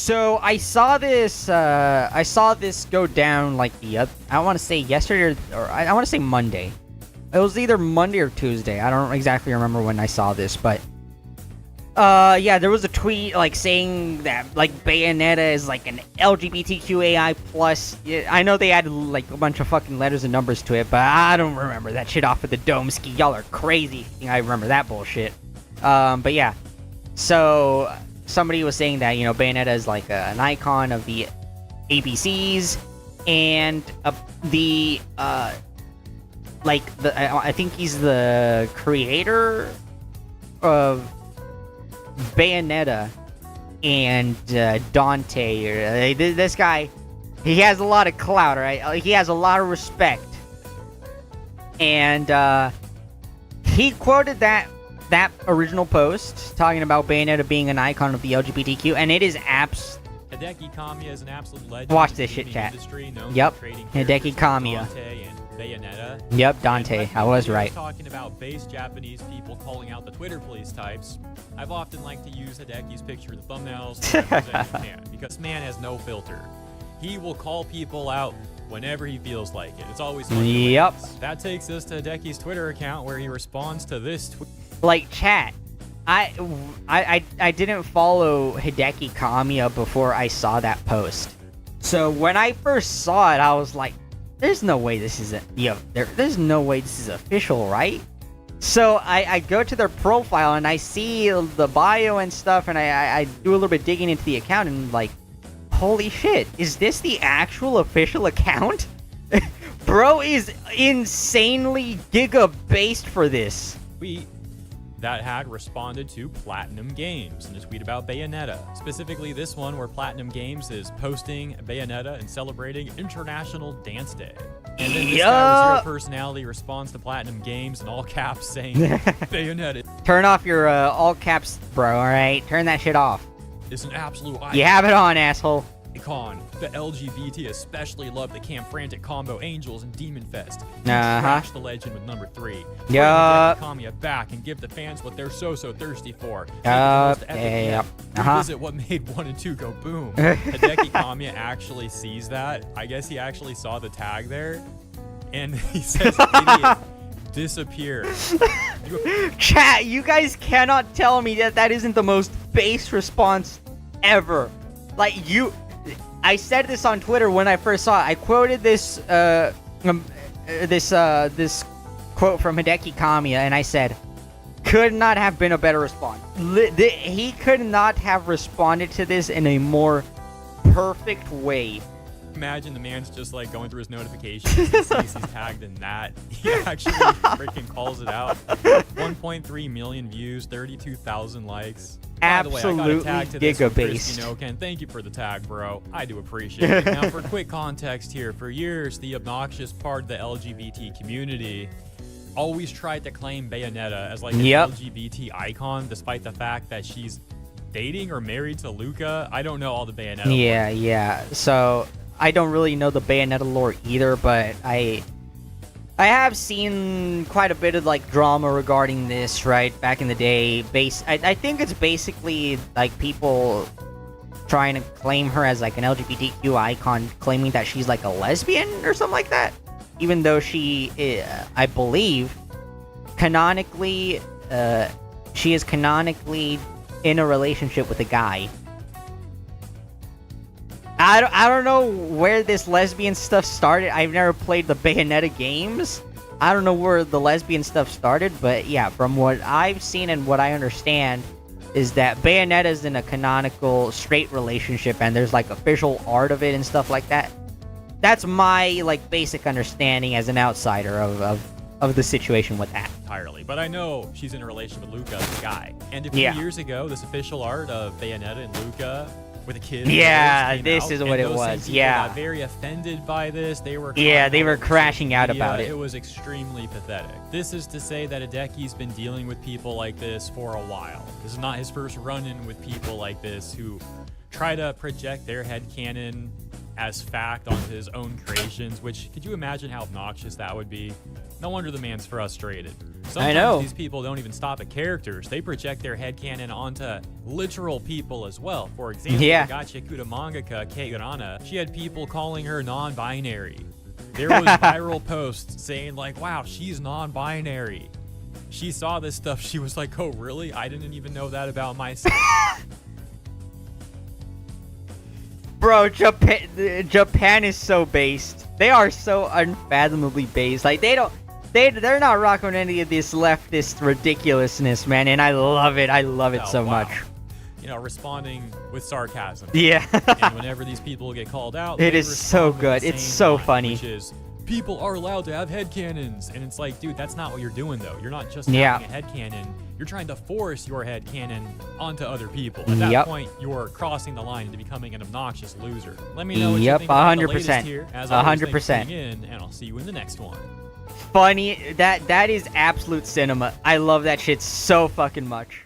So I saw this. I saw this go down like I want to say yesterday or I want to say Monday. It was either Monday or Tuesday. I don't exactly remember when I saw this, but yeah, there was a tweet like saying that like Bayonetta is like an LGBTQAI plus. Yeah, I know they added like a bunch of fucking letters and numbers to it, but I don't remember that shit off of the dome ski. Y'all are crazy. I remember that bullshit. But yeah, so somebody was saying that, you know, Bayonetta is like an icon of the ABCs and I think he's the creator of Bayonetta and Dante. This guy, he has a lot of clout, right? He has a lot of respect, and he quoted that original post talking about Bayonetta being an icon of the LGBTQ, and it is Hideki Kamiya is an absolute legend. Watch this shit, chat. Yep, Hideki Kamiya. Dante and Bayonetta. Yep, Dante. I was right. Talking about base Japanese people calling out the Twitter police types, I've often liked to use Hideki's picture in the thumbnails to represent Japan, because this man has no filter. He will call people out whenever he feels like it. It's always yep. That takes us to Hideki's Twitter account, where he responds to this tweet. Like, chat, I didn't follow Hideki Kamiya before I saw that post. So when I first saw it, I was like, there's no way this is there's no way this is official, right? So I go to their profile and I see the bio and stuff, and I do a little bit digging into the account, and like, holy shit, is this the actual official account? Bro is insanely giga-based for this. That had responded to Platinum Games in a tweet about Bayonetta. Specifically this one, where Platinum Games is posting Bayonetta and celebrating International Dance Day. And then this guy with zero personality responds to Platinum Games in all caps saying, Bayonetta. Turn off your all caps, bro, alright? Turn that shit off. It's an absolute icon. You have it on, asshole. The LGBT especially love the Camp Frantic combo Angels and Demon Fest. Crash the legend with number 3. Yup. Kamiya back and give the fans what they're so thirsty for. Visit what made 1 and 2 go boom. Hideki Kamiya actually sees that. I guess he actually saw the tag there, and he says, "Idiot, disappear." Chat, you guys cannot tell me that isn't the most base response ever. Like, I said this on Twitter when I first saw it. I quoted this this quote from Hideki Kamiya, and I said, could not have been a better response. He could not have responded to this in a more perfect way. Imagine the man's just like going through his notifications and sees he's tagged in that. He actually freaking calls it out. 1.3 million views, 32,000 likes. Absolutely giga-based. Ken, thank you for the tag, bro. I do appreciate it. Now, for quick context here, for years, the obnoxious part of the LGBT community always tried to claim Bayonetta as like an LGBT icon, despite the fact that she's dating or married to Luca. I don't know all the Bayonetta lore. Yeah. So I don't really know the Bayonetta lore either, but I have seen quite a bit of like drama regarding this, right? Back in the day, I think it's basically like people trying to claim her as like an LGBTQ icon, claiming that she's like a lesbian or something like that, even though she, I believe, canonically, she is canonically in a relationship with a guy. I don't know where this lesbian stuff started. I've never played the Bayonetta games. I don't know where the lesbian stuff started, but yeah, from what I've seen and what I understand is that Bayonetta is in a canonical straight relationship, and there's like official art of it and stuff like that. That's my like basic understanding as an outsider of the situation with that. Entirely, but I know she's in a relationship with Luca, the guy. And a few years ago, this official art of Bayonetta and Luca with a kid. Yeah, this is what it was. Yeah. Got very offended by this. They were crashing out about it. It was extremely pathetic. This is to say that Hideki's been dealing with people like this for a while. This is not his first run-in with people like this who try to project their headcanon as fact on his own creations, which could you imagine how obnoxious that would be? No wonder the man's frustrated. Sometimes I know. these people don't even stop at characters. They project their headcanon onto literal people as well. For example, Yeah. the gacha kuda mangaka Kei Urana, she had people calling her non-binary. There was viral posts saying like, wow, she's non-binary. She saw this stuff. She was like, oh, really? I didn't even know that about myself. Bro, Japan is so based. They are so unfathomably based. Like they're not rocking with any of this leftist ridiculousness, man. And I love it. I love it Oh, so wow. much. You know, responding with sarcasm. Yeah. And whenever these people get called out, It they is so respond with good. the It's same so line, funny. Which is, people are allowed to have headcanons. And it's like, dude, that's not what you're doing, though. You're not just Yeah. having a headcanon. You're trying to force your headcanon onto other people. At that Yep. point, you're crossing the line into becoming an obnoxious loser. Let me know what you Yep, think about the 100%. latest here. As always, thanks for 100%. tuning in, and I'll see you in the next one. Funny. That is absolute cinema. I love that shit so fucking much.